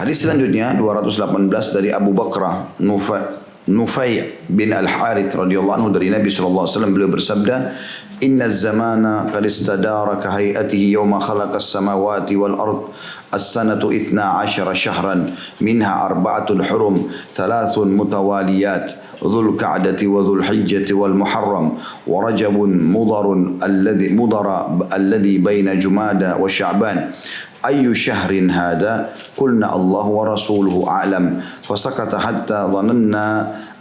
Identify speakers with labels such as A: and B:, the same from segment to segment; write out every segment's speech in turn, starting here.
A: Hadis selanjutnya 218 dari Abu Bakrah Nufai bin Al-Harith radhiyallahu anhu dari Nabi sallallahu alaihi wasallam, beliau bersabda, "Inna az-zamana qad istadara ka hay'atihi yawma khalaqa as-samawati wal ard as-sanatu 12 shahran minha arba'atul hurum thalathun mutawaliyat dhul ka'dati wa dhul hijjati wal muharram wa rajabun mudarun alladhi baina jumada wa sya'ban أي شهر هذا قلنا الله ورسوله أعلم فسكت حتى ظننا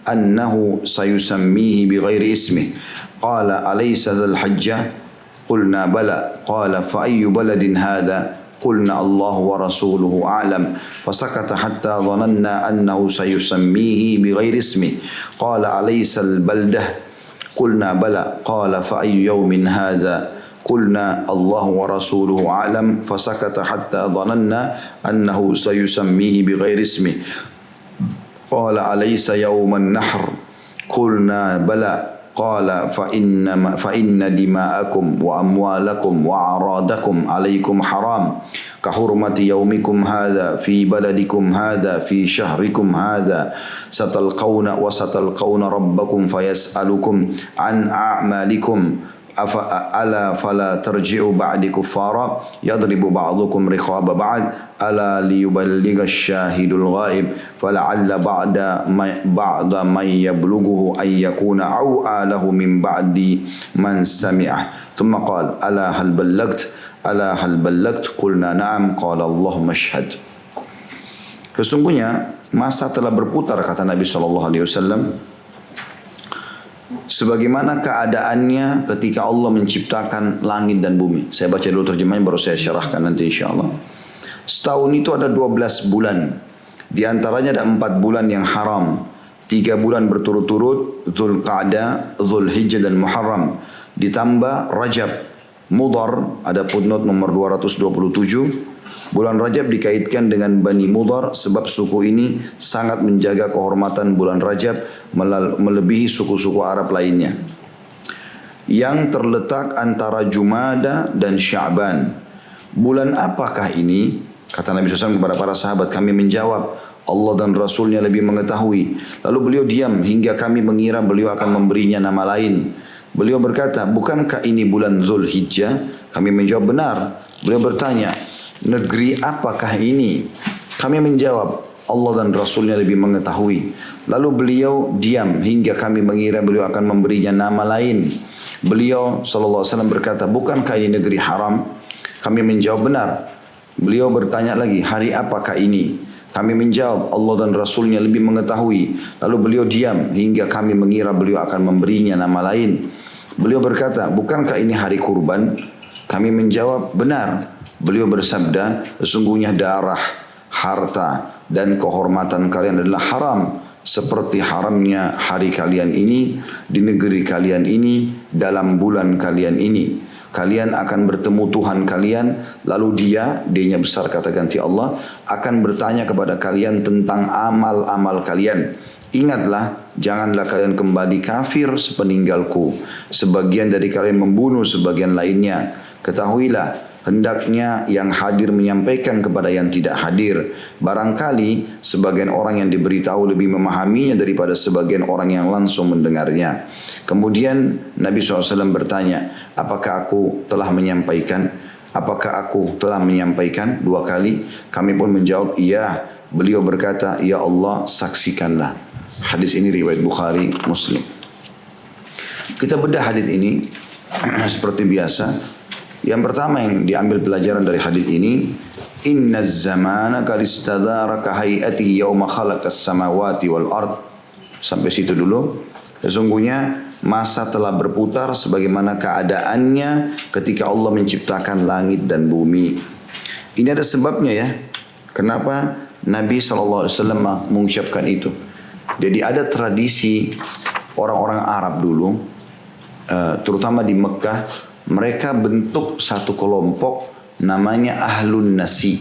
A: أنه سيسميه بغير اسمه قال أليس ذا الحجة قلنا بلى قال فأي بلد هذا قلنا الله ورسوله أعلم فسكت حتى ظننا أنه سيسميه بغير اسمه قال أليس البلدة قلنا بلى قال فأي يوم هذا قلنا الله ورسوله أعلم فسكت حتى ظننا أنه سيسميه بغير اسمه قال أليس يوم النحر قلنا بلى قال فإن دماءكم وأموالكم وأعراضكم عليكم حرام كحرمة يومكم هذا في بلدكم هذا في شهركم هذا ستلقون ربكم فيسألكم عن أعمالكم ألا فلا ترجعوا بعد كفارا يضرب بعضكم رقاب بعض ألا ليبلغ الشاهد الغائب فلعل بعض من يبلغه أن يكون أوعى له من بعد من سمعه ثم قال ألا هل بلغت قلنا نعم قال اللهم اشهد. Sesungguhnya masa telah berputar, kata Nabi SAW, sebagaimana keadaannya ketika Allah menciptakan langit dan bumi. Saya baca dulu terjemahnya, baru saya syarahkan nanti insyaAllah. Setahun itu ada 12 bulan. Di antaranya ada 4 bulan yang haram. 3 bulan berturut-turut, Dzul Qa'dah, Dzul Hijjah dan Muharram. Ditambah Rajab, Mudhar, ada footnote nomor 227. Bulan Rajab dikaitkan dengan Bani Mudhar sebab suku ini sangat menjaga kehormatan bulan Rajab melebihi suku-suku Arab lainnya. Yang terletak antara Jumada dan Sya'ban. Bulan apakah ini? Kata Nabi SAW kepada para sahabat, kami menjawab, Allah dan Rasulnya lebih mengetahui. Lalu beliau diam hingga kami mengira beliau akan memberinya nama lain. Beliau berkata, bukankah ini bulan Dzul Hijjah? Kami menjawab, benar. Beliau bertanya, negeri apakah ini? Kami menjawab, Allah dan Rasulnya lebih mengetahui. Lalu beliau diam hingga kami mengira beliau akan memberinya nama lain. Beliau SAW berkata, bukankah ini negeri haram? Kami menjawab, benar. Beliau bertanya lagi, hari apakah ini? Kami menjawab, Allah dan Rasulnya lebih mengetahui. Lalu beliau diam hingga kami mengira beliau akan memberinya nama lain. Beliau berkata, bukankah ini hari kurban? Kami menjawab, benar. Beliau bersabda, sesungguhnya darah, harta, dan kehormatan kalian adalah haram. Seperti haramnya hari kalian ini, di negeri kalian ini, dalam bulan kalian ini. Kalian akan bertemu Tuhan kalian, lalu dia-nya besar kata ganti Allah, akan bertanya kepada kalian tentang amal-amal kalian. Ingatlah, janganlah kalian kembali kafir sepeninggalku. Sebagian dari kalian membunuh sebagian lainnya. Ketahuilah, hendaknya yang hadir menyampaikan kepada yang tidak hadir. Barangkali sebagian orang yang diberitahu lebih memahaminya daripada sebagian orang yang langsung mendengarnya. Kemudian Nabi SAW bertanya, apakah aku telah menyampaikan? Apakah aku telah menyampaikan 2 kali? Kami pun menjawab, iya. Beliau berkata, ya Allah, saksikanlah. Hadis ini riwayat Bukhari, Muslim. Kita bedah hadis ini seperti biasa. Yang pertama yang diambil pelajaran dari hadis ini, inna zamana qad istadara ka hay'atihi yawma khalaqas samawati wal ard. Sampai situ dulu. Sesungguhnya masa telah berputar sebagaimana keadaannya ketika Allah menciptakan langit dan bumi. Ini ada sebabnya ya. Kenapa Nabi SAW mengucapkan itu? Jadi ada tradisi orang-orang Arab dulu, terutama di Mekah, mereka bentuk satu kelompok namanya Ahlun Nasi.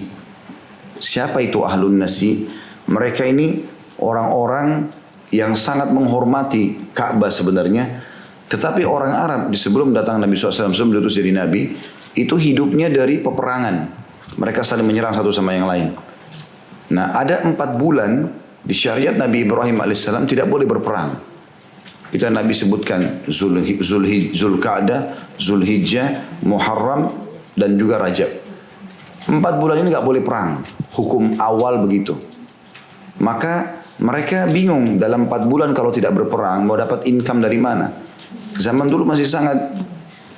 A: Siapa itu Ahlun Nasi? Mereka ini orang-orang yang sangat menghormati Ka'bah sebenarnya. Tetapi orang Arab di sebelum datang Nabi SAW, sebelum diutus jadi Nabi, itu hidupnya dari peperangan. Mereka saling menyerang satu sama yang lain. Nah, ada 4 bulan di syariat Nabi Ibrahim alaihissalam tidak boleh berperang. Itu yang Nabi sebutkan, Zulqa'dah, Zulhijjah, Muharram, dan juga Rajab. 4 bulan ini nggak boleh perang. Hukum awal begitu. Maka mereka bingung dalam 4 bulan kalau tidak berperang mau dapat income dari mana. Zaman dulu masih sangat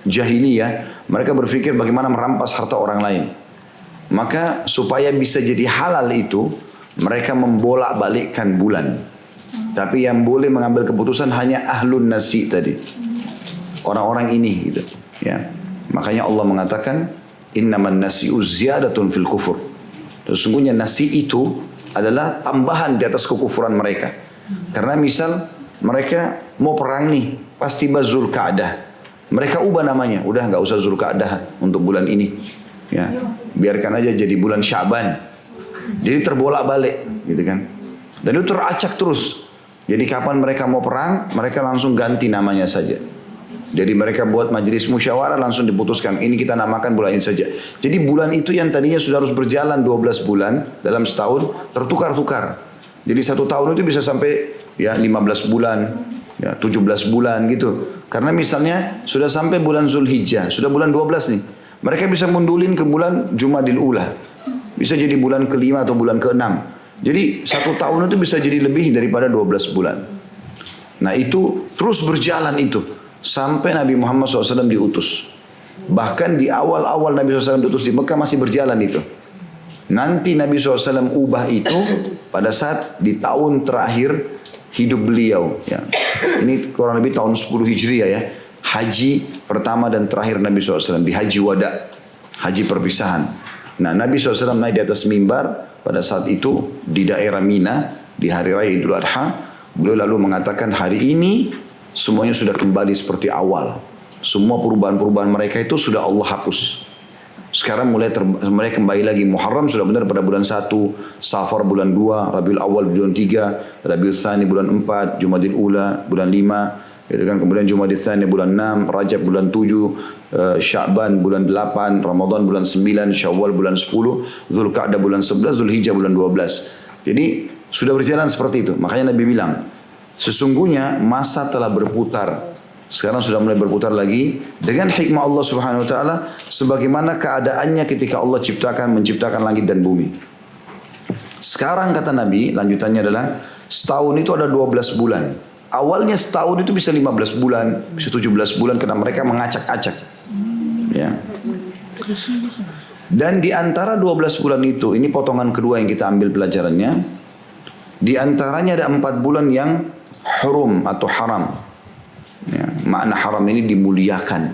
A: jahiliyah. Mereka berpikir bagaimana merampas harta orang lain. Maka supaya bisa jadi halal itu, mereka membolak-balikkan bulan. Tapi yang boleh mengambil keputusan hanya ahlun nasi tadi. Orang-orang ini gitu. Ya. Makanya Allah mengatakan, innaman nasi'u ziyadatun fil kufur. Sesungguhnya nasi itu adalah tambahan di atas kekufuran mereka. Karena misal mereka mau perang nih, pas tiba Zulqa'dah, mereka ubah namanya, udah nggak usah Zulqa'dah untuk bulan ini, ya biarkan aja jadi bulan Sya'ban. Jadi terbolak-balik, gitu kan? Dan itu teracak terus. Jadi kapan mereka mau perang, mereka langsung ganti namanya saja. Jadi mereka buat majelis musyawarah langsung diputuskan, ini kita namakan bulan ini saja. Jadi bulan itu yang tadinya sudah harus berjalan 12 bulan dalam setahun, tertukar-tukar. Jadi 1 tahun itu bisa sampai ya 15 bulan, ya 17 bulan gitu. Karena misalnya sudah sampai bulan Zulhijjah, sudah bulan 12 nih. Mereka bisa mundulin ke bulan Jumadil Ula. Bisa jadi bulan ke-5 atau bulan ke-6. Jadi 1 tahun itu bisa jadi lebih daripada 12 bulan. Nah itu terus berjalan itu. Sampai Nabi Muhammad SAW diutus. Bahkan di awal-awal Nabi SAW diutus di Mekah masih berjalan itu. Nanti Nabi SAW ubah itu pada saat di tahun terakhir hidup beliau. Ya. Ini kurang lebih tahun 10 Hijriah ya. Haji pertama dan terakhir Nabi SAW di Haji Wada. Haji perpisahan. Nah Nabi SAW naik di atas mimbar pada saat itu di daerah Mina. Di hari raya Idul Adha. Beliau lalu mengatakan hari ini semuanya sudah kembali seperti awal. Semua perubahan-perubahan mereka itu sudah Allah hapus. Sekarang mulai kembali lagi. Muharram sudah benar pada bulan 1, Safar bulan 2, Rabiul Awal bulan 3, Rabiul Tsani bulan 4, Jumadil Ula bulan 5, gitu kan? Kemudian Jumadil Tsani bulan 6, Rajab bulan 7, Sya'ban bulan 8, Ramadan bulan 9, Syawal bulan 10, Zulqa'dah bulan 11, Zulhijjah bulan 12. Jadi sudah berjalan seperti itu. Makanya Nabi bilang, sesungguhnya masa telah berputar. Sekarang sudah mulai berputar lagi dengan hikmah Allah Subhanahu wa taala sebagaimana keadaannya ketika Allah menciptakan langit dan bumi. Sekarang kata Nabi, lanjutannya adalah setahun itu ada 12 bulan. Awalnya setahun itu bisa 15 bulan, bisa 17 bulan karena mereka mengacak-acak. Ya. Dan di antara 12 bulan itu, ini potongan kedua yang kita ambil pelajarannya. Di antaranya ada 4 bulan yang hurum atau haram. Ya, makna haram ini dimuliakan.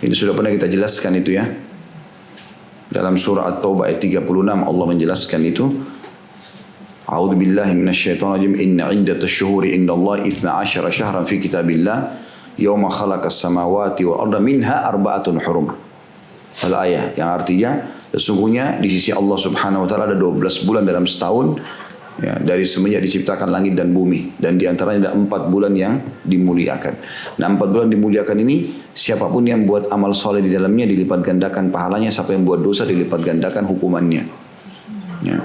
A: Ini sudah pernah kita jelaskan itu ya. Dalam surah At-Taubah ayat 36 Allah menjelaskan itu. A'udzu billahi minasyaitonir rajim. Inna 'iddatash syuhuri indallahi 12 syahran fi kitabillah yauma khalaqas samawati wal arda minha arba'atun hurum. Al-ayah yang artinya sesungguhnya di sisi Allah Subhanahu wa taala ada 12 bulan dalam setahun. Ya, dari semenjak diciptakan langit dan bumi. Dan diantaranya ada 4 bulan yang dimuliakan. Nah 4 bulan dimuliakan ini, siapapun yang buat amal soleh di dalamnya dilipat gandakan pahalanya. Siapa yang buat dosa dilipat gandakan hukumannya. Ya.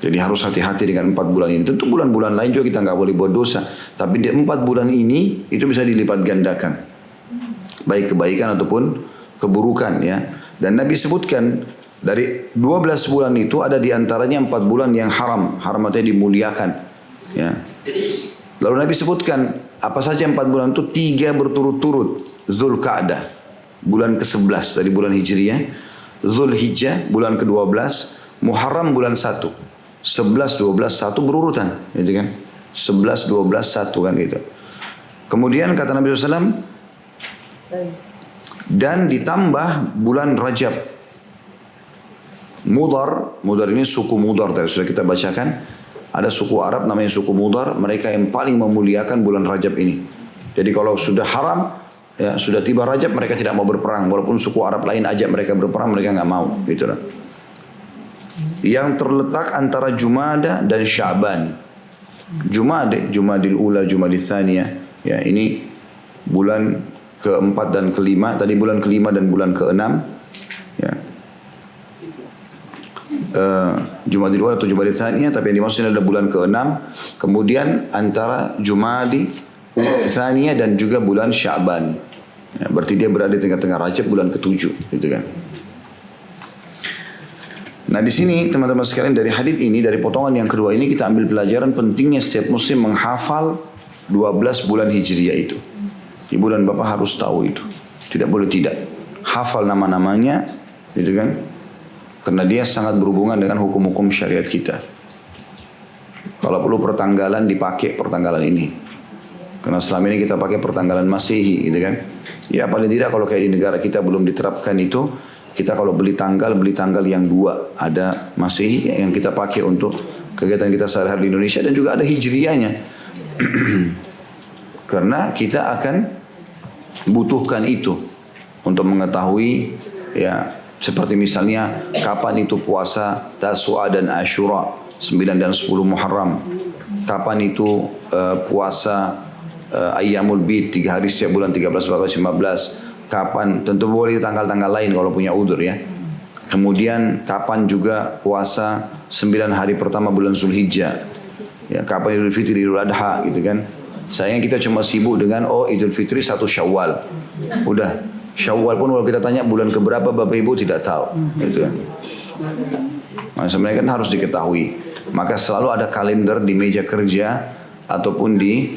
A: Jadi harus hati-hati dengan 4 bulan ini. Tentu bulan-bulan lain juga kita nggak boleh buat dosa. Tapi di 4 bulan ini itu bisa dilipat gandakan. Baik kebaikan ataupun keburukan ya. Dan Nabi sebutkan dari 12 bulan itu ada di antaranya 4 bulan yang haram. Haram artinya dimuliakan. Ya. Lalu Nabi sebutkan apa saja 4 bulan itu 3 berturut-turut. Zulqa'dah bulan ke-11 dari bulan Hijriah. Zulhijjah bulan ke-12. Muharram bulan 1. 11, 12, 1 berurutan. Gitu kan. 11, 12, 1 kan gitu. Kemudian kata Nabi SAW. Dan ditambah bulan Rajab. Mudar ini suku Mudar tadi sudah kita bacakan. Ada suku Arab namanya suku Mudar, mereka yang paling memuliakan bulan Rajab ini. Jadi kalau sudah haram, ya sudah tiba Rajab mereka tidak mau berperang, walaupun suku Arab lain ajak mereka berperang mereka nggak mau, gitulah. Yang terletak antara Jumada dan Sya'ban. Jumadil Ula, Jumadil Tsaniyah. Ya ini bulan ke-4 dan ke-5. Tadi bulan ke-5 dan bulan ke-6. Ya. Jumadil Ula atau Jumadil Tsaniyah, tapi yang dimaksud adalah bulan ke-6. Kemudian antara Jumadil Tsaniyah dan juga bulan Sya'ban. Ya, berarti dia berada di tengah-tengah Rajab bulan ke-7, gitu kan. Nah di sini teman-teman sekalian, dari hadis ini, dari potongan yang kedua ini kita ambil pelajaran pentingnya setiap muslim menghafal 12 bulan Hijriah itu. Ibu dan bapak harus tahu itu. Tidak boleh tidak. Hafal nama-namanya, gitu kan. Karena dia sangat berhubungan dengan hukum-hukum syariat kita. Kalau perlu pertanggalan dipakai pertanggalan ini. Karena selama ini kita pakai pertanggalan Masehi, gitu kan. Ya paling tidak kalau kayak di negara kita belum diterapkan itu, kita kalau beli tanggal yang 2. Ada Masehi yang kita pakai untuk kegiatan kita sehari-hari di Indonesia, dan juga ada Hijriahnya. Karena kita akan butuhkan itu untuk mengetahui, ya seperti misalnya kapan itu puasa Tasu'a dan Asyura, 9 dan 10 Muharram. Kapan itu puasa Ayyamul Bid, 3 hari setiap bulan, 13, 14, 15. Kapan, tentu boleh tanggal-tanggal lain kalau punya udzur ya. Kemudian kapan juga puasa 9 hari pertama bulan Zulhijjah. Ya, kapan Idul Fitri, Idul Adha, gitu kan. Sayangnya kita cuma sibuk dengan Idul Fitri 1 Syawal. Udah, Syawal pun kalau kita tanya bulan keberapa Bapak Ibu tidak tahu, gitu kan. Nah, sebenarnya kan harus diketahui. Maka selalu ada kalender di meja kerja ataupun di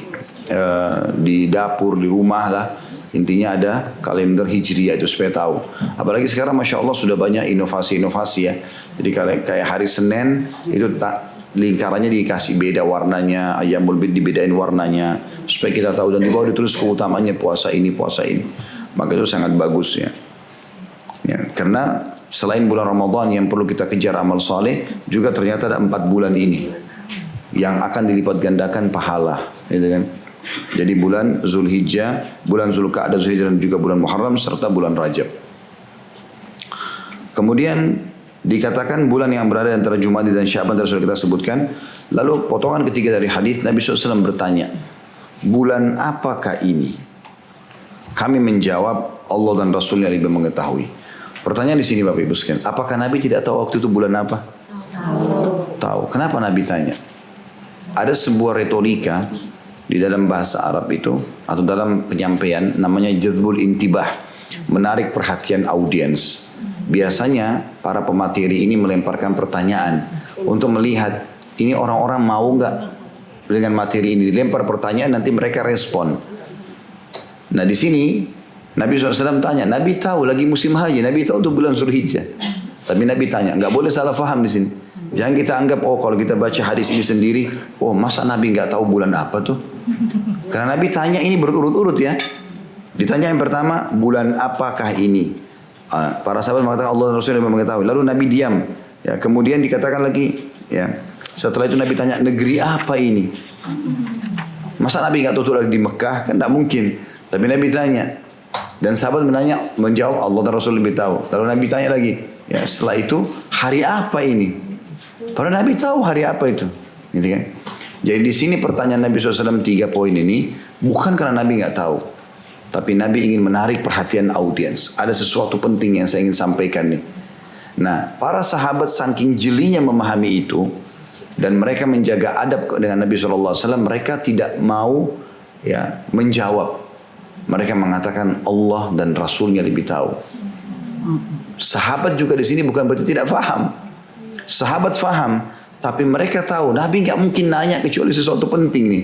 A: dapur, di rumah lah. Intinya ada kalender Hijriah itu supaya tahu. Apalagi sekarang Masya Allah sudah banyak inovasi-inovasi ya. Jadi kayak hari Senin itu lingkarannya dikasih beda warnanya, Ayyamul Bid dibedain warnanya supaya kita tahu, dan di bawah ditulis keutamaannya puasa ini. Maka itu sangat bagus ya. Ya, karena selain bulan Ramadan yang perlu kita kejar amal saleh, juga ternyata ada 4 bulan ini yang akan dilipat gandakan pahala, gitu kan. Jadi bulan Zulhijjah, bulan Zulqa'dah, Zulhijjah, dan juga bulan Muharram serta bulan Rajab. Kemudian dikatakan bulan yang berada antara Jumadil dan Sya'ban sudah kita sebutkan. Lalu potongan ketiga dari hadis Nabi SAW bertanya, bulan apakah ini? Kami menjawab, Allah dan Rasulnya lebih mengetahui. Pertanyaan di sini Bapak Ibu sekalian, apakah Nabi tidak tahu waktu itu bulan apa? Tahu. Kenapa Nabi tanya? Ada sebuah retorika di dalam bahasa Arab itu, atau dalam penyampaian, namanya jadzbul intibah, menarik perhatian audiens. Biasanya para pemateri ini melemparkan pertanyaan untuk melihat ini orang-orang mau nggak dengan materi ini. Dilempar pertanyaan, nanti mereka respon. Nah di sini Nabi SAW tanya, Nabi tahu lagi musim haji, Nabi tahu itu bulan Zulhijjah. Tapi Nabi tanya, nggak boleh salah faham di sini. Jangan kita anggap, kalau kita baca hadis ini sendiri, masa Nabi nggak tahu bulan apa tuh? Karena Nabi tanya ini berurut-urut ya. Ditanya yang pertama, bulan apakah ini? Para sahabat mengatakan Allah dan Rasulullah mengetahui. Lalu Nabi diam. Ya, kemudian dikatakan lagi, ya. Setelah itu Nabi tanya, negeri apa ini? Masa Nabi nggak tahu lagi di Mekah? Kan tidak mungkin. Tapi Nabi tanya. Dan sahabat menjawab Allah dan Rasul lebih tahu. Lalu Nabi tanya lagi, ya setelah itu hari apa ini? Padahal Nabi tahu hari apa itu, gitu kan? Jadi di sini pertanyaan Nabi SAW 3 poin ini bukan karena Nabi nggak tahu, tapi Nabi ingin menarik perhatian audiens. Ada sesuatu penting yang saya ingin sampaikan nih. Nah, para sahabat saking jelinya memahami itu dan mereka menjaga adab dengan Nabi SAW, mereka tidak mau ya menjawab. Mereka mengatakan Allah dan Rasulnya lebih tahu. Sahabat juga di sini bukan berarti tidak faham. Sahabat faham, tapi mereka tahu Nabi nggak mungkin nanya kecuali sesuatu penting nih.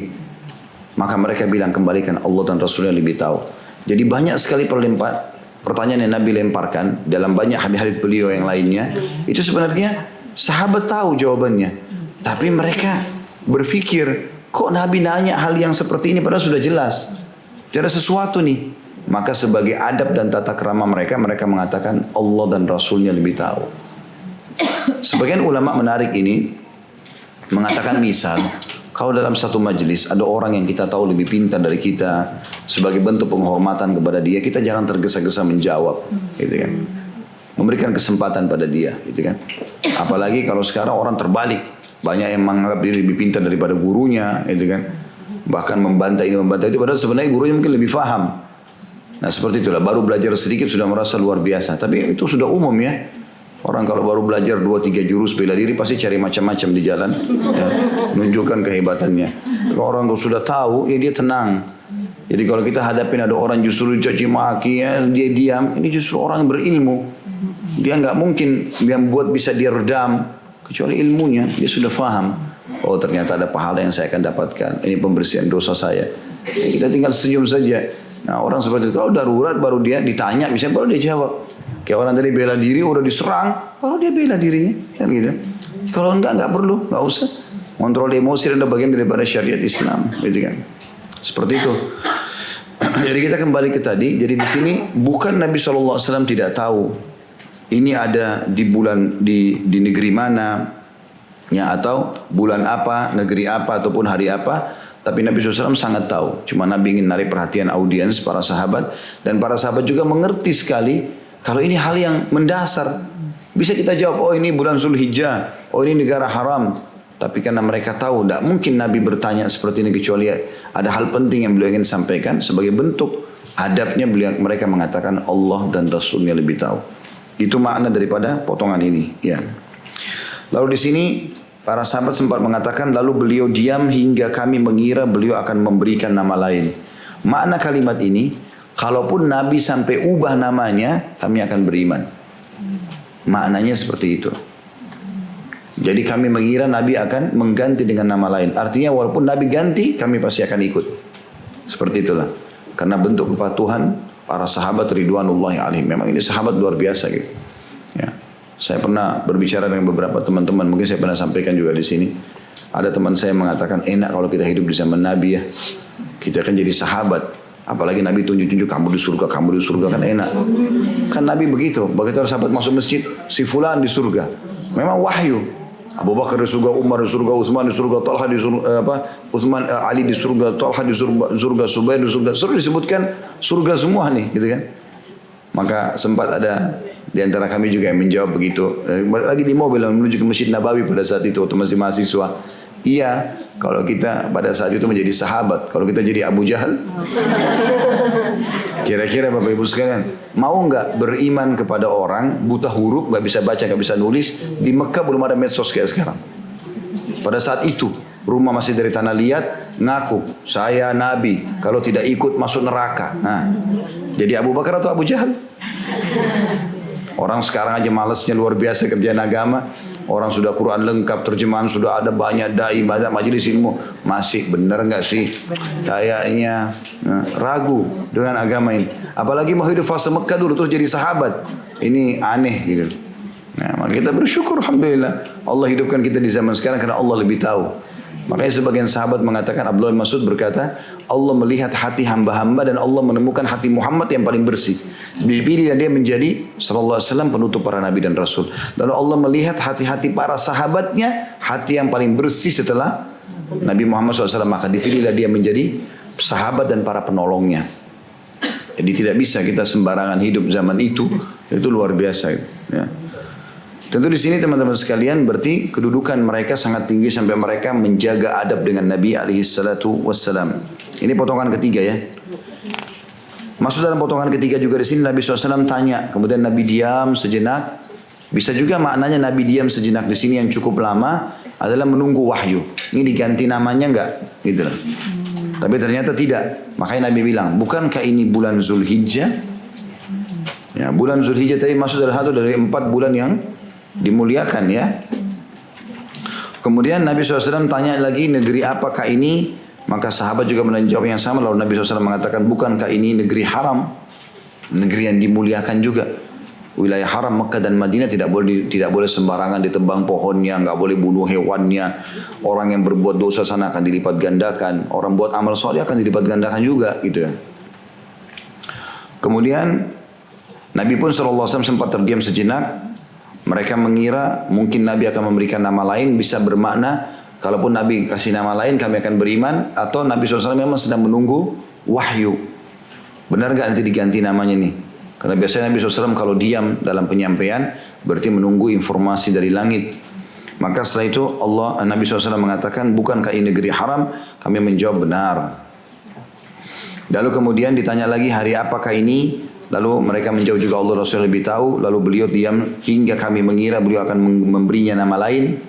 A: Maka mereka bilang kembalikan Allah dan Rasulnya lebih tahu. Jadi banyak sekali pertanyaan yang Nabi lemparkan dalam banyak hadis-hadis beliau yang lainnya. Itu sebenarnya sahabat tahu jawabannya, tapi mereka berpikir kok Nabi nanya hal yang seperti ini padahal sudah jelas. Ada sesuatu nih. Maka sebagai adab dan tata krama mereka mengatakan Allah dan Rasulnya lebih tahu. Sebagian ulama menarik ini, mengatakan misal, kalau dalam satu majelis ada orang yang kita tahu lebih pintar dari kita, sebagai bentuk penghormatan kepada dia, kita jangan tergesa-gesa menjawab, gitu kan? Memberikan kesempatan pada dia, gitu kan? Apalagi kalau sekarang orang terbalik, banyak yang menganggap diri lebih pintar daripada gurunya, gitu kan? Bahkan membantah ini membantah itu, padahal sebenarnya gurunya mungkin lebih paham. Nah seperti itulah, baru belajar sedikit sudah merasa luar biasa. Tapi itu sudah umum ya. Orang kalau baru belajar 2-3 jurus bela diri pasti cari macam-macam di jalan, ya, menunjukkan kehebatannya. Kalau orang kalau sudah tahu, ya dia tenang. Jadi kalau kita hadapin ada orang justru caci maki, ya, dia diam, ini justru orang berilmu. Dia nggak mungkin yang buat bisa dia redam, kecuali ilmunya, dia sudah faham. Oh ternyata ada pahala yang saya akan dapatkan, ini pembersihan dosa saya. Kita tinggal senyum saja. Nah orang seperti itu, kalau darurat baru dia ditanya, misalnya baru dia jawab. Kayak orang tadi bela diri, udah diserang, baru dia bela dirinya, kan gitu. Kalau enggak perlu, enggak usah. Kontrol emosi adalah bagian daripada syariat Islam, gitu kan. Seperti itu. Jadi kita kembali ke tadi. Jadi di sini bukan Nabi SAW tidak tahu ini ada di bulan di negeri mana, ya atau bulan apa, negeri apa ataupun hari apa. Tapi Nabi SAW sangat tahu. Cuma Nabi ingin narik perhatian audiens para sahabat, dan para sahabat juga mengerti sekali. Kalau ini hal yang mendasar, bisa kita jawab, oh ini bulan Zulhijjah, oh ini negara haram. Tapi karena mereka tahu, tidak mungkin Nabi bertanya seperti ini kecuali ada hal penting yang beliau ingin sampaikan. Sebagai bentuk adabnya mereka mengatakan Allah dan Rasulnya lebih tahu. Itu makna daripada potongan ini. Ya. Lalu di sini para sahabat sempat mengatakan, lalu beliau diam hingga kami mengira beliau akan memberikan nama lain. Makna kalimat ini, kalaupun Nabi sampai ubah namanya, kami akan beriman. Maknanya seperti itu. Jadi kami mengira Nabi akan mengganti dengan nama lain. Artinya walaupun Nabi ganti, kami pasti akan ikut. Seperti itulah. Karena bentuk kepatuhan para sahabat ridwanullahi alaihim. Memang ini sahabat luar biasa gitu. Ya. Saya pernah berbicara dengan beberapa teman-teman. Mungkin saya pernah sampaikan juga di sini. Ada teman saya mengatakan, enak kalau kita hidup di zaman Nabi ya. Kita akan jadi sahabat. Apalagi Nabi tunjuk-tunjuk kamu di surga kan enak. Kan Nabi begitu. Begitu sahabat masuk masjid, si fulan di surga. Memang wahyu. Abu Bakar di surga, Umar di surga, Utsman di surga, Talha di surga, Ali di surga, Talha di surga, Subair di surga. Suruh disebutkan surga semua nih, gitu kan. Maka sempat ada di antara kami juga yang menjawab begitu. Lagi di mobil menuju ke Masjid Nabawi pada saat itu waktu masih mahasiswa. Iya, kalau kita pada saat itu menjadi sahabat, kalau kita jadi Abu Jahal, kira-kira Bapak Ibu sekalian, mau nggak beriman kepada orang buta huruf, nggak bisa baca, nggak bisa nulis? Di Mekah belum ada medsos kayak sekarang. Pada saat itu, rumah masih dari tanah liat, ngaku saya Nabi, kalau tidak ikut masuk neraka. Nah, jadi Abu Bakar atau Abu Jahal? Orang sekarang aja malesnya luar biasa kerjaan agama. Orang sudah Quran lengkap, terjemahan sudah ada banyak dai, banyak majelis ilmu. Masih benar nggak sih? Kayaknya ragu dengan agama ini. Apalagi mau hidup fase Mekah dulu terus jadi sahabat. Ini aneh gitu. Nah, maka kita bersyukur alhamdulillah Allah hidupkan kita di zaman sekarang karena Allah lebih tahu. Makanya sebagian sahabat mengatakan, Abdullah bin Mas'ud berkata, Allah melihat hati hamba-hamba dan Allah menemukan hati Muhammad yang paling bersih. Dipilih dan dia menjadi sallallahu alaihi wasallam penutup para nabi dan rasul. Lalu Allah melihat hati-hati para sahabatnya, hati yang paling bersih setelah Nabi Muhammad SAW. Maka dipilihlah dia menjadi sahabat dan para penolongnya. Jadi tidak bisa kita sembarangan hidup zaman itu luar biasa. Ya. Tentu di sini teman-teman sekalian berarti kedudukan mereka sangat tinggi sampai mereka menjaga adab dengan Nabi alaihissalam. Ini potongan ketiga ya. Masuk dalam potongan ketiga juga di sini Nabi SAW tanya, kemudian Nabi diam sejenak. Bisa juga maknanya Nabi diam sejenak di sini yang cukup lama adalah menunggu wahyu. Ini diganti namanya enggak? Gitu. Tapi ternyata tidak. Makanya Nabi bilang, bukankah ini bulan Zulhijjah? Ya, bulan Zulhijjah tadi masuk dalam satu dari 4 bulan yang dimuliakan ya. Kemudian Nabi SAW tanya lagi, negeri apakah ini? Maka sahabat juga menjawab yang sama. Lalu Nabi SAW mengatakan, bukankah ini negeri haram? Negeri yang dimuliakan juga. Wilayah haram Mekah dan Madinah tidak boleh sembarangan ditebang pohonnya, nggak boleh bunuh hewannya. Orang yang berbuat dosa sana akan dilipat gandakan. Orang buat amal soleh akan dilipat gandakan juga, gitu ya. Kemudian Nabi pun SAW sempat terdiam sejenak. Mereka mengira mungkin Nabi akan memberikan nama lain, bisa bermakna kalaupun Nabi kasih nama lain kami akan beriman, atau Nabi SAW memang sedang menunggu wahyu. Benar nggak nanti diganti namanya nih? Karena biasanya Nabi SAW kalau diam dalam penyampaian berarti menunggu informasi dari langit. Maka setelah itu Nabi SAW mengatakan, bukankah ini negeri haram? Kami menjawab benar. Lalu kemudian ditanya lagi, hari apakah ini? Lalu mereka menjauh juga, Allah Rasul lebih tahu. Lalu beliau diam hingga kami mengira beliau akan memberinya nama lain.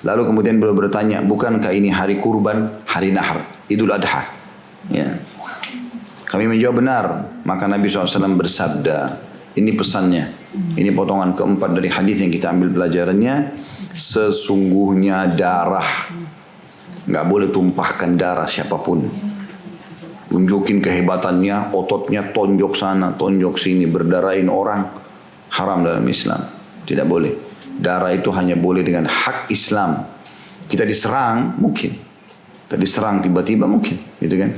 A: Lalu kemudian beliau bertanya, bukankah ini hari kurban, hari nahar, Idul Adha? Ya. Kami menjawab benar. Maka Nabi SAW bersabda, ini pesannya. Ini potongan keempat dari hadis yang kita ambil pelajarannya. Sesungguhnya darah, nggak boleh tumpahkan darah siapapun. Tunjukin kehebatannya, ototnya tonjok sana, tonjok sini, berdarahin orang, haram dalam Islam. Tidak boleh. Darah itu hanya boleh dengan hak Islam. Kita diserang mungkin, kita diserang tiba-tiba mungkin, gitu kan?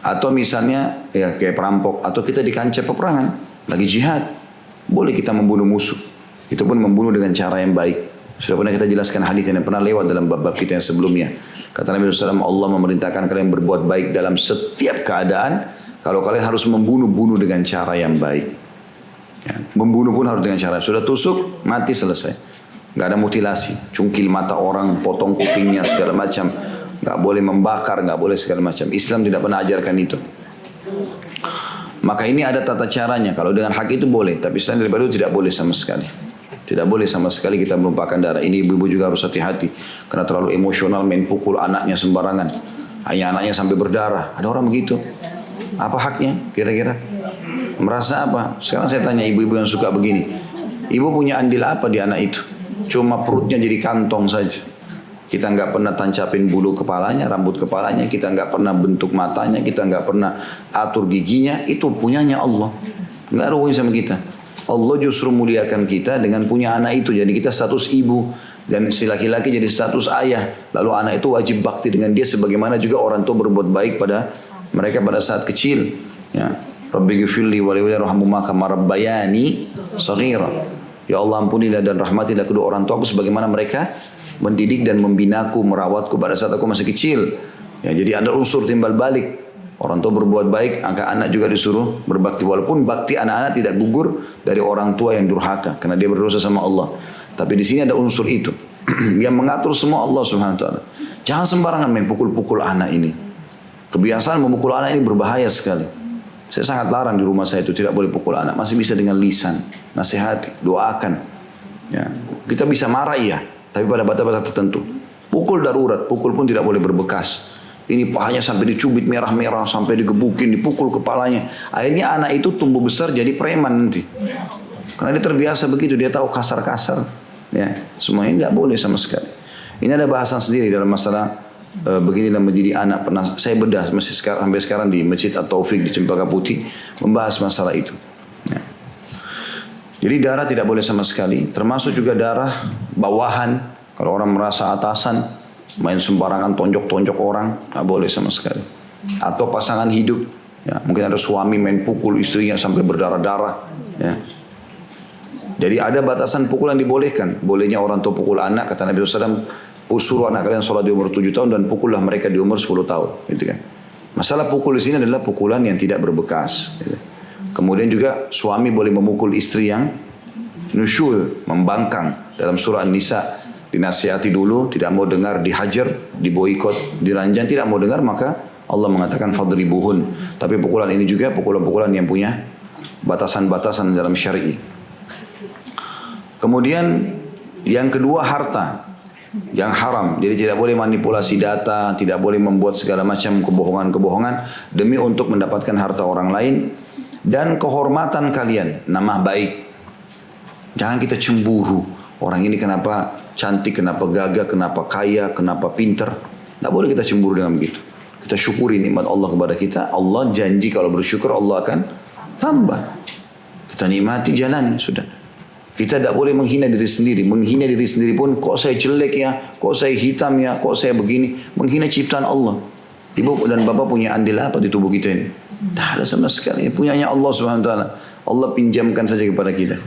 A: Atau misalnya ya kayak perampok, atau kita di kancah peperangan, lagi jihad, boleh kita membunuh musuh. Itu pun membunuh dengan cara yang baik. Sudah pernah kita jelaskan hadis yang pernah lewat dalam bab-bab kita yang sebelumnya. Kata Nabi SAW, Allah memerintahkan kalian berbuat baik dalam setiap keadaan. Kalau kalian harus membunuh dengan cara yang baik. Ya, membunuh pun harus dengan cara. Sudah tusuk, mati, selesai. Gak ada mutilasi. Cungkil mata orang, potong kupingnya, segala macam. Gak boleh membakar, gak boleh segala macam. Islam tidak pernah ajarkan itu. Maka ini ada tata caranya. Kalau dengan hak itu boleh. Tapi selain daripada itu tidak boleh sama sekali. Tidak boleh sama sekali kita menumpahkan darah. Ini ibu-ibu juga harus hati-hati. Karena terlalu emosional main pukul anaknya sembarangan. Hanya anaknya sampai berdarah. Ada orang begitu. Apa haknya kira-kira? Merasa apa? Sekarang saya tanya ibu-ibu yang suka begini. Ibu punya andil apa di anak itu? Cuma perutnya jadi kantong saja. Kita nggak pernah tancapin bulu kepalanya, rambut kepalanya. Kita nggak pernah bentuk matanya. Kita nggak pernah atur giginya. Itu punyanya Allah. Nggak ada hubungannya sama kita. Allah justru muliakan kita dengan punya anak itu. Jadi kita status ibu. Dan si laki-laki jadi status ayah. Lalu anak itu wajib bakti dengan dia. Sebagaimana juga orang tua berbuat baik pada mereka pada saat kecil. Ya. Rabbi ghfirli wa li warhamhuma kama rabbayani shaghira. Ya Allah ampunilah dan rahmatilah kedua orang tuaku sebagaimana mereka mendidik dan membinaku, merawatku pada saat aku masih kecil. Ya, jadi ada unsur timbal balik. Orang tua berbuat baik, angka anak juga disuruh berbakti. Walaupun bakti anak-anak tidak gugur dari orang tua yang durhaka, karena dia berdosa sama Allah. Tapi di sini ada unsur itu yang mengatur semua Allah Subhanahu Wa Taala. Jangan sembarangan main pukul-pukul anak ini. Kebiasaan memukul anak ini berbahaya sekali. Saya sangat larang di rumah saya itu tidak boleh pukul anak. Masih bisa dengan lisan, nasihati, doakan. Ya. Kita bisa marah iya, tapi pada batas-batas tertentu. Pukul darurat, pukul pun tidak boleh berbekas. Ini pahanya sampai dicubit merah-merah, sampai digebukin, dipukul kepalanya. Akhirnya anak itu tumbuh besar jadi preman nanti. Karena dia terbiasa begitu, dia tahu kasar-kasar. Ya, semua ini tidak boleh sama sekali. Ini ada bahasan sendiri dalam masalah begini dalam menjadi anak. Pernah saya bedah masih sampai sekarang di Masjid At-Taufik di Cempaka Putih membahas masalah itu. Ya. Jadi darah tidak boleh sama sekali, termasuk juga darah bawahan. Kalau orang merasa atasan, main sembarangan tonjok-tonjok orang, nggak boleh sama sekali. Atau pasangan hidup, ya, mungkin ada suami main pukul istrinya sampai berdarah-darah. Ya. Jadi ada batasan pukulan dibolehkan. Bolehnya orang tua pukul anak, kata Nabi SAW, suruh anak kalian sholat di umur 7 tahun dan pukullah mereka di umur 10 tahun. Gitu kan. Masalah pukul di sini adalah pukulan yang tidak berbekas. Gitu. Kemudian juga suami boleh memukul istri yang nusyul, membangkang. Dalam surah An-Nisa dinasihati dulu, tidak mau dengar, dihajar, diboikot, diranjang, tidak mau dengar, maka Allah mengatakan fadribuhun. Tapi pukulan ini juga pukulan-pukulan yang punya batasan-batasan dalam syar'i. Kemudian yang kedua harta yang haram. Jadi tidak boleh manipulasi data, tidak boleh membuat segala macam kebohongan-kebohongan demi untuk mendapatkan harta orang lain. Dan kehormatan kalian, nama baik. Jangan kita cemburu. Orang ini kenapa cantik, kenapa gagah, kenapa kaya, kenapa pintar. Tidak boleh kita cemburu dengan begitu. Kita syukuri nikmat Allah kepada kita. Allah janji kalau bersyukur Allah akan tambah. Kita nikmati jalan, sudah. Kita tidak boleh menghina diri sendiri. Menghina diri sendiri pun, kok saya jelek ya, kok saya hitam ya, kok saya begini. Menghina ciptaan Allah. Ibu dan bapak punya andil apa di tubuh kita ini? Tidak ada sama sekali. Punyanya Allah Subhanahu Wa Taala. Allah pinjamkan saja kepada kita.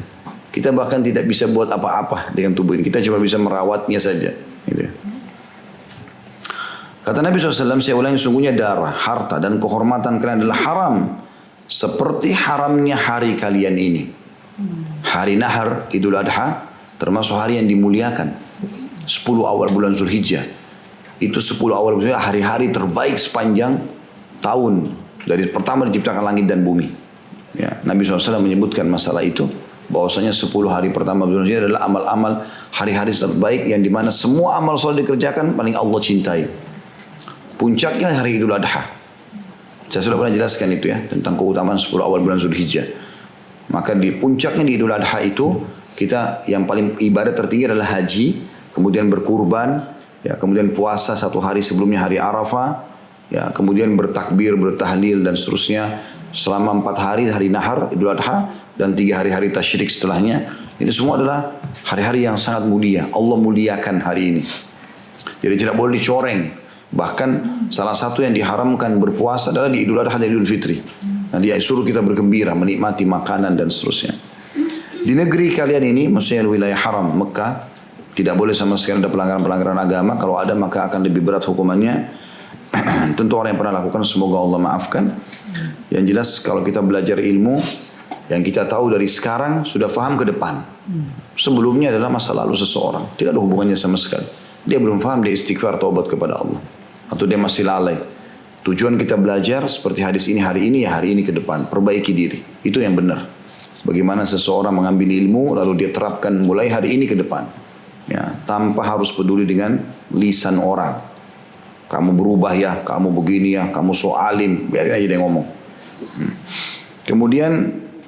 A: Kita bahkan tidak bisa buat apa-apa dengan tubuh ini. Kita cuma bisa merawatnya saja. Gitu. Kata Nabi SAW, saya ulangi, sungguhnya darah, harta dan kehormatan kalian adalah haram. Seperti haramnya hari kalian ini. Hari Nahar, Idul Adha, termasuk hari yang dimuliakan. 10 awal bulan Zulhijjah. Itu 10 awal bulan Zulhijjah, hari-hari terbaik sepanjang tahun. Dari pertama diciptakan langit dan bumi. Ya, Nabi SAW menyebutkan masalah itu, bahwasanya 10 hari pertama bulan Zulhijjah adalah amal-amal hari-hari terbaik yang dimana semua amal soleh dikerjakan paling Allah cintai. Puncaknya hari Idul Adha. Saya sudah pernah jelaskan itu ya, tentang keutamaan 10 awal bulan Zulhijjah. Maka di puncaknya di Idul Adha itu, kita yang paling ibadah tertinggi adalah haji, kemudian berkurban, ya, kemudian puasa 1 hari sebelumnya hari Arafah, ya, kemudian bertakbir, bertahlil dan seterusnya selama 4 hari hari Nahar Idul Adha dan 3 hari-hari tasyrik setelahnya. Ini semua adalah hari-hari yang sangat mulia. Allah muliakan hari ini. Jadi tidak boleh dicoreng. Bahkan salah satu yang diharamkan berpuasa adalah di Idul Adha dan Idul Fitri. Nah, dia suruh kita bergembira, menikmati makanan dan seterusnya. Di negeri kalian ini, maksudnya wilayah haram Mekah, tidak boleh sama sekali ada pelanggaran-pelanggaran agama. Kalau ada maka akan lebih berat hukumannya. Tentu orang yang pernah lakukan semoga Allah maafkan. Yang jelas kalau kita belajar ilmu, yang kita tahu dari sekarang sudah faham ke depan. Sebelumnya adalah masa lalu seseorang, tidak ada hubungannya sama sekali. Dia belum faham, dia istighfar, taubat kepada Allah. Atau dia masih lalai. Tujuan kita belajar seperti hadis ini hari ini, ya hari ini ke depan. Perbaiki diri. Itu yang benar. Bagaimana seseorang mengambil ilmu lalu dia terapkan mulai hari ini ke depan. Ya, tanpa harus peduli dengan lisan orang. Kamu berubah ya, kamu begini ya, kamu so alim. Biarin aja dia ngomong. Kemudian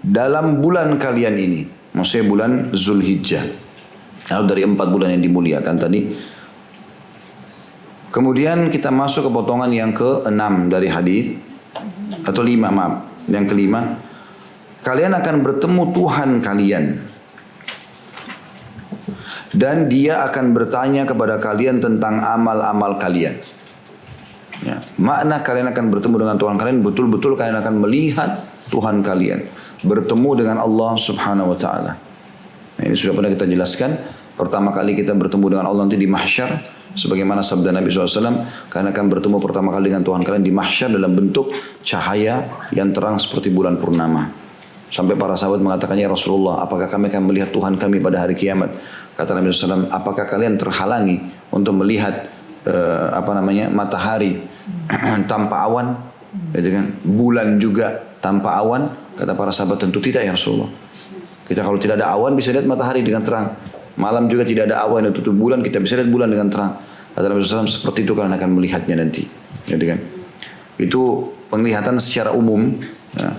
A: dalam bulan kalian ini, maksudnya bulan Zulhijjah. Lalu dari 4 bulan yang dimuliakan tadi. Kemudian kita masuk ke potongan yang ke-6 dari hadis atau 5, maaf. Yang kelima, kalian akan bertemu Tuhan kalian dan Dia akan bertanya kepada kalian tentang amal-amal kalian. Ya, makna kalian akan bertemu dengan Tuhan kalian, betul-betul kalian akan melihat Tuhan kalian, bertemu dengan Allah Subhanahu wa taala. Nah, ini sudah pernah kita jelaskan. Pertama kali kita bertemu dengan Allah nanti di mahsyar, sebagaimana sabda Nabi SAW, kalian akan bertemu pertama kali dengan Tuhan kalian di mahsyar dalam bentuk cahaya yang terang seperti bulan purnama. Sampai para sahabat mengatakan, ya Rasulullah, apakah kami akan melihat Tuhan kami pada hari kiamat? Kata Nabi SAW, apakah kalian terhalangi untuk melihat matahari tanpa awan, bulan juga tanpa awan? Kata para sahabat, tentu tidak ya Rasulullah. Kita kalau tidak ada awan bisa lihat matahari dengan terang. Malam juga tidak ada awan yang tutup bulan, kita bisa lihat bulan dengan terang. Kata Nabi SAW, seperti itu kalian akan melihatnya nanti. Itu penglihatan secara umum. Ya.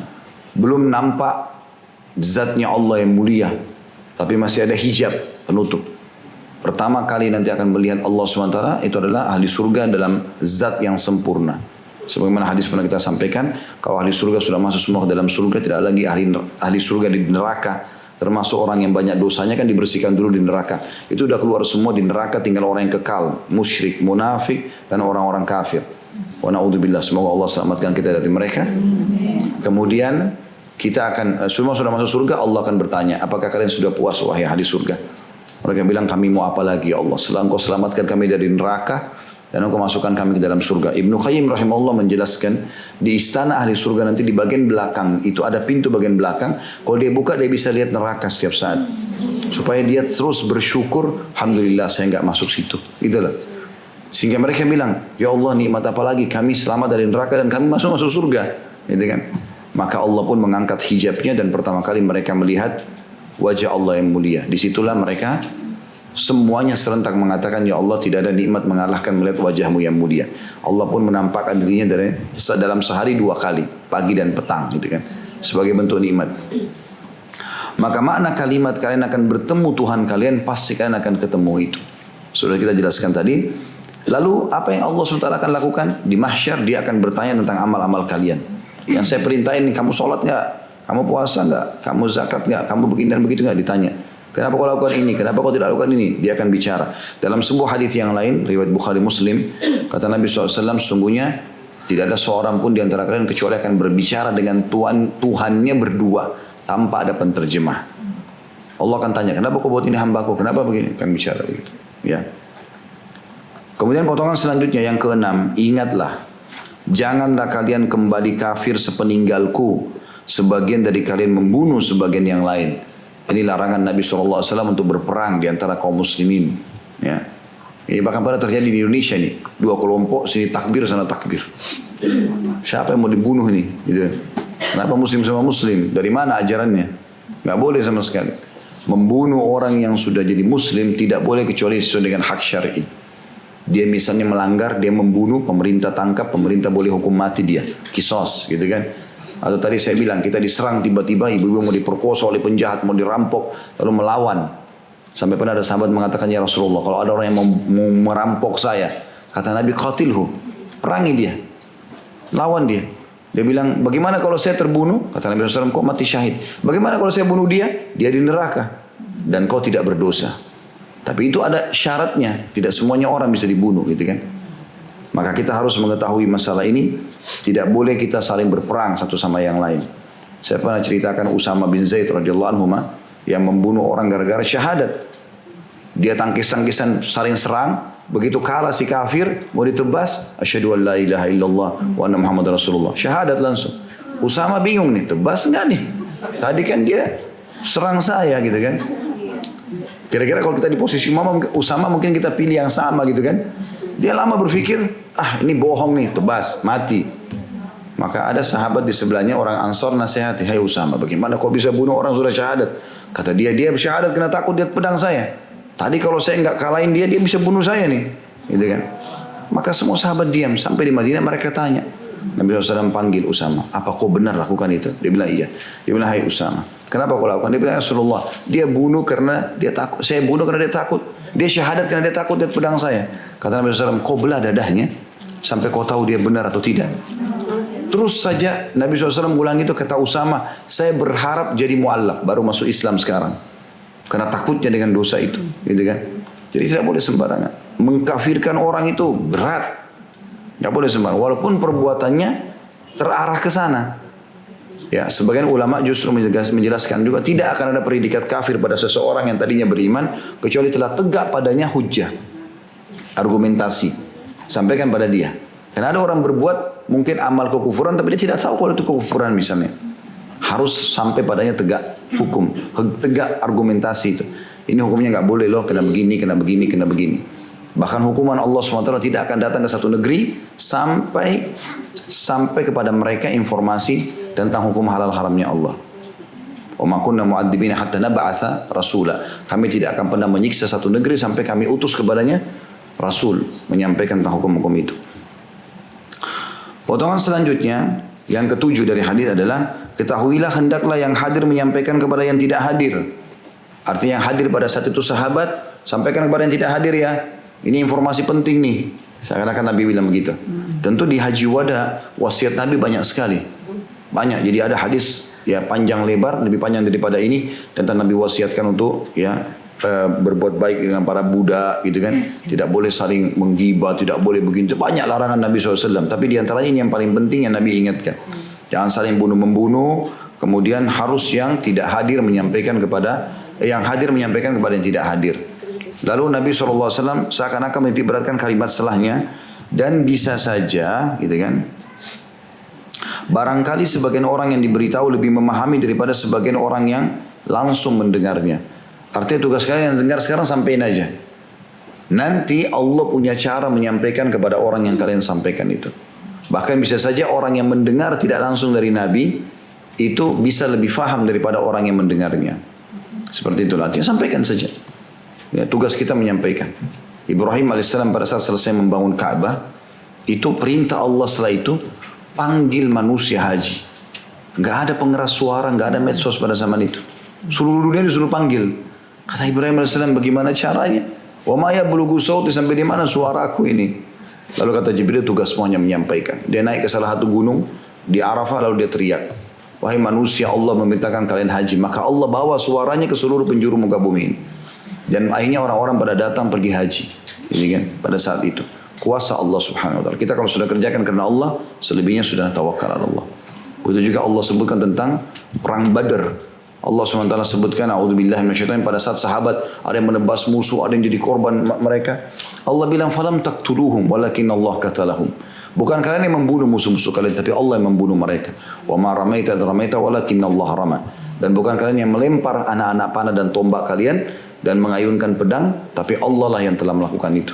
A: Belum nampak zatnya Allah yang mulia, tapi masih ada hijab penutup. Pertama kali nanti akan melihat Allah SWT itu adalah ahli surga dalam zat yang sempurna. Sebagaimana hadis pernah kita sampaikan, kalau ahli surga sudah masuk semua ke dalam surga, tidak lagi ahli surga di neraka. Termasuk orang yang banyak dosanya kan dibersihkan dulu di neraka. Itu udah keluar semua di neraka, tinggal orang yang kekal, musyrik, munafik, dan orang-orang kafir. Wa na'udzubillah, semoga Allah selamatkan kita dari mereka. Kemudian kita akan, semua sudah masuk surga, Allah akan bertanya, apakah kalian sudah puas wahai ahli surga? Mereka bilang, kami mau apa lagi ya Allah? Setelah Engkau selamatkan kami dari neraka dan Engkau masukkan kami ke dalam surga. Ibnu Qayyim rahimahullah menjelaskan, di istana ahli surga nanti di bagian belakang itu ada pintu bagian belakang. Kalau dia buka dia bisa lihat neraka setiap saat. Supaya dia terus bersyukur, alhamdulillah saya enggak masuk situ. Itulah. Sehingga mereka bilang, ya Allah nikmat apa lagi, kami selamat dari neraka dan kami masuk surga. Gitu kan? Maka Allah pun mengangkat hijabnya dan pertama kali mereka melihat wajah Allah yang mulia. Disitulah mereka semuanya serentak mengatakan, ya Allah tidak ada nikmat mengalahkan melihat wajahmu yang mulia. Allah pun menampakkan dirinya dalam sehari 2 kali, pagi dan petang, gitu kan, sebagai bentuk nikmat. Maka makna kalimat kalian akan bertemu Tuhan kalian, pasti kalian akan ketemu itu. Sudah kita jelaskan tadi. Lalu apa yang Allah SWT akan lakukan? Di mahsyar dia akan bertanya tentang amal-amal kalian. Yang saya perintahin, kamu sholat nggak? Kamu puasa nggak? Kamu zakat nggak? Kamu begini dan begitu nggak? Ditanya. Kenapa kau lakukan ini? Kenapa kau tidak lakukan ini? Dia akan bicara. Dalam sebuah hadis yang lain, riwayat Bukhari Muslim, kata Nabi SAW, sungguhnya tidak ada seorang pun di antara kalian kecuali akan berbicara dengan Tuhannya berdua tanpa ada penterjemah. Allah akan tanya, kenapa kau buat ini hambaku? Kenapa begini? Akan bicara begitu. Ya. Kemudian potongan selanjutnya yang ke-6, ingatlah, janganlah kalian kembali kafir sepeninggalku. Sebagian dari kalian membunuh sebagian yang lain. Ini larangan Nabi SAW untuk berperang di antara kaum muslimin. Ya. Ini bahkan pernah terjadi di Indonesia nih. 2 kelompok, sini takbir, sana takbir. Siapa yang mau dibunuh ini? Gitu. Kenapa muslim sama muslim? Dari mana ajarannya? Nggak boleh sama sekali. Membunuh orang yang sudah jadi muslim tidak boleh kecuali sesuai dengan hak syar'i. Dia misalnya melanggar, dia membunuh, pemerintah tangkap, pemerintah boleh hukum mati dia. Kisos gitu kan. Atau tadi saya bilang kita diserang tiba-tiba ibu-ibu mau diperkosa oleh penjahat, mau dirampok, lalu melawan. Sampai pernah ada sahabat mengatakan, ya Rasulullah, kalau ada orang yang mau merampok saya, kata Nabi, qatilhu, perangi dia, lawan dia. Dia bilang, bagaimana kalau saya terbunuh? Kata Nabi SAW, kau mati syahid. Bagaimana kalau saya bunuh dia? Dia di neraka. Dan kau tidak berdosa. Tapi itu ada syaratnya. Tidak semuanya orang bisa dibunuh gitu kan. Maka kita harus mengetahui masalah ini. Tidak boleh kita saling berperang satu sama yang lain. Saya pernah ceritakan Usama bin Zaid radhiyallahu anhu yang membunuh orang gara-gara syahadat. Dia tangkis-tangkisan saling serang. Begitu kalah si kafir, mau ditebas, asyhadu an la ilaha illallah wa anna Muhammadar Rasulullah. Syahadat langsung. Usama bingung nih, tebas enggak nih? Tadi kan dia serang saya gitu kan. Kira-kira kalau kita di posisi Usama mungkin kita pilih yang sama gitu kan. Dia lama berpikir, ini bohong nih, tebas, mati. Maka ada sahabat di sebelahnya orang Ansor nasihati, hai Usama, bagaimana kau bisa bunuh orang sudah syahadat? Kata dia syahadat kena takut dia pedang saya. Tadi kalau saya nggak kalahin dia bisa bunuh saya nih, gitu kan? Maka semua sahabat diam. Sampai di Madinah mereka tanya, Nabi SAW panggil Usama, apa kau benar lakukan itu? Dia bilang iya. Dia bilang, hai Usama, kenapa kau lakukan? Dia bilang, ya Rasulullah, dia bunuh karena dia takut. Saya bunuh karena dia takut. Dia syahadat karena dia takut dia pedang saya. Kata Nabi SAW, kau belah dadahnya sampai kau tahu dia benar atau tidak. Terus saja Nabi SAW ulang itu, kata Usama, saya berharap jadi mu'allaf, baru masuk Islam sekarang. Karena takutnya dengan dosa itu, gitu kan? Jadi tidak boleh sembarangan. Mengkafirkan orang itu berat, tidak boleh sembarangan. Walaupun perbuatannya terarah ke sana. Ya, sebagian ulama justru menjelaskan juga tidak akan ada predikat kafir pada seseorang yang tadinya beriman kecuali telah tegak padanya hujjah, argumentasi, sampaikan pada dia. Karena ada orang berbuat mungkin amal kekufuran tapi dia tidak tahu kalau itu kekufuran misalnya. Harus sampai padanya tegak hukum, tegak argumentasi itu. Ini hukumnya nggak boleh loh, kena begini, kena begini, kena begini. Bahkan hukuman Allah SWT tidak akan datang ke satu negeri sampai kepada mereka informasi tentang hukum halal haramnya Allah. Wa ma kunna mu'adzibina hatta nab'atsa rasula. Kami tidak akan pernah menyiksa satu negeri sampai kami utus kepadanya rasul menyampaikan tentang hukum-hukum itu. Potongan selanjutnya yang ketujuh dari hadis adalah ketahuilah hendaklah yang hadir menyampaikan kepada yang tidak hadir. Artinya yang hadir pada saat itu sahabat, sampaikan kepada yang tidak hadir ya. Ini informasi penting nih. Seakan-akan Nabi bilang begitu. Tentu di Haji Wada wasiat Nabi banyak sekali. Banyak. Jadi ada hadis ya panjang lebar, lebih panjang daripada ini tentang Nabi wasiatkan untuk ya berbuat baik dengan para budak gitu kan. Tidak boleh saling menggibah, tidak boleh begitu. Banyak larangan Nabi SAW. Tapi di antaranya ini yang paling penting yang Nabi ingatkan. Jangan saling bunuh-membunuh. Kemudian harus yang tidak hadir menyampaikan kepada yang hadir menyampaikan kepada yang tidak hadir. Lalu Nabi SAW seakan-akan menitik beratkan kalimat setelahnya, dan bisa saja gitu kan, barangkali sebagian orang yang diberitahu lebih memahami daripada sebagian orang yang langsung mendengarnya. Artinya tugas kalian yang dengar sekarang sampein aja. Nanti Allah punya cara menyampaikan kepada orang yang kalian sampaikan itu. Bahkan bisa saja orang yang mendengar tidak langsung dari Nabi itu bisa lebih faham daripada orang yang mendengarnya. Seperti itulah. Artinya sampaikan saja. Ya, tugas kita menyampaikan. Ibrahim alaihissalam pada saat selesai membangun Ka'bah, itu perintah Allah setelah itu panggil manusia haji. Gak ada pengeras suara, gak ada medsos pada zaman itu. Seluruh dunia disuruh panggil. Kata Ibrahim alaihissalam, bagaimana caranya? Wa ma yablughu sauti, sampai di mana suaraku ini? Lalu kata Jibril, tugas semuanya menyampaikan. Dia naik ke salah satu gunung di Arafah, lalu dia teriak, wahai manusia, Allah memerintahkan kalian haji. Maka Allah bawa suaranya ke seluruh penjuru muka bumi ini. Dan akhirnya orang-orang pada datang pergi haji. Jadi kan pada saat itu kuasa Allah Subhanahu wa taala. Kita kalau sudah kerjakan karena Allah, selebihnya sudah tawakal ala Allah. Begitu juga Allah sebutkan tentang perang Badar. Allah SWT sebutkan a'udzubillahi minasyaitonir pada saat sahabat ada yang menebas musuh, ada yang jadi korban mereka. Allah bilang falam taqtuluhum walakin Allah qatalahum. Bukan kalian yang membunuh musuh-musuh kalian, tapi Allah yang membunuh mereka. Wa ma ramaita idh ramaita walakin Allah rama. Dan bukan kalian yang melempar anak-anak panah dan tombak kalian dan mengayunkan pedang, tapi Allah lah yang telah melakukan itu.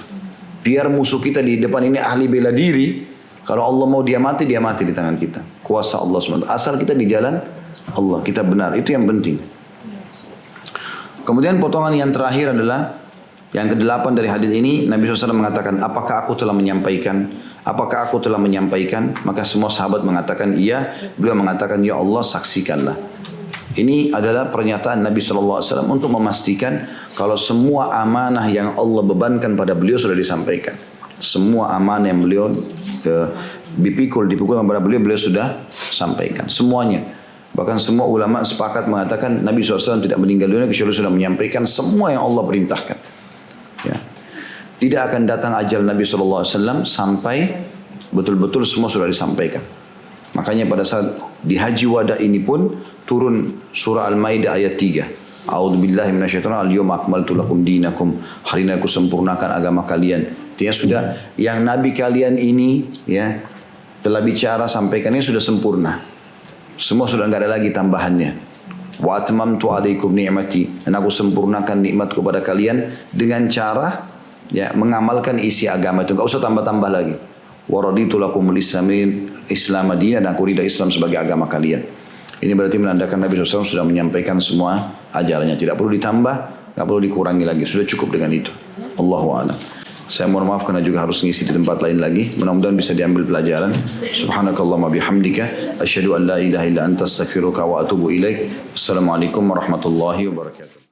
A: Biar musuh kita di depan ini ahli bela diri, Kalau Allah mau dia mati di tangan kita. Kuasa Allah SWT. Asal kita di jalan Allah, kita benar. Itu yang penting. Kemudian potongan yang terakhir adalah yang ke-8 dari hadis ini. Nabi SAW mengatakan, apakah aku telah menyampaikan? Apakah aku telah menyampaikan? Maka semua sahabat mengatakan iya. Beliau mengatakan, ya Allah saksikanlah. Ini adalah pernyataan Nabi SAW untuk memastikan kalau semua amanah yang Allah bebankan pada beliau sudah disampaikan. Semua amanah yang beliau dipikul kepada beliau sudah sampaikan. Semuanya. Bahkan semua ulama sepakat mengatakan Nabi SAW tidak meninggal dunia kecuali sudah menyampaikan semua yang Allah perintahkan. Ya. Tidak akan datang ajal Nabi SAW sampai betul-betul semua sudah disampaikan. Makanya pada saat di Haji Wada ini pun turun surah Al-Maidah ayat 3. A'udzubillahi minasyaitonir rajim. Al-yawma akmaltu lakum dinakum. Hari ini aku sempurnakan agama kalian. Artinya sudah yang Nabi kalian ini ya telah bicara sampaikannya sudah sempurna. Semua sudah enggak ada lagi tambahannya. Wa atmamtu alaikum ni'mati. Dan aku sempurnakan nikmatku kepada kalian dengan cara ya mengamalkan isi agama itu, enggak usah tambah-tambah lagi. Wa raditu lakumul Islam madina, dan aku ridha Islam sebagai agama kalian. Ini berarti menandakan Nabi SAW sudah menyampaikan semua ajarannya, tidak perlu ditambah, enggak perlu dikurangi lagi, sudah cukup dengan itu. Allahu a'lam. Saya mohon maaf karena juga harus ngisi di tempat lain lagi. Mudah-mudahan bisa diambil pelajaran. Subhanakallahumma bihamdika asyhadu an la ilaha illa anta astaghfiruka wa atubu ilaik. Assalamualaikum warahmatullahi wabarakatuh.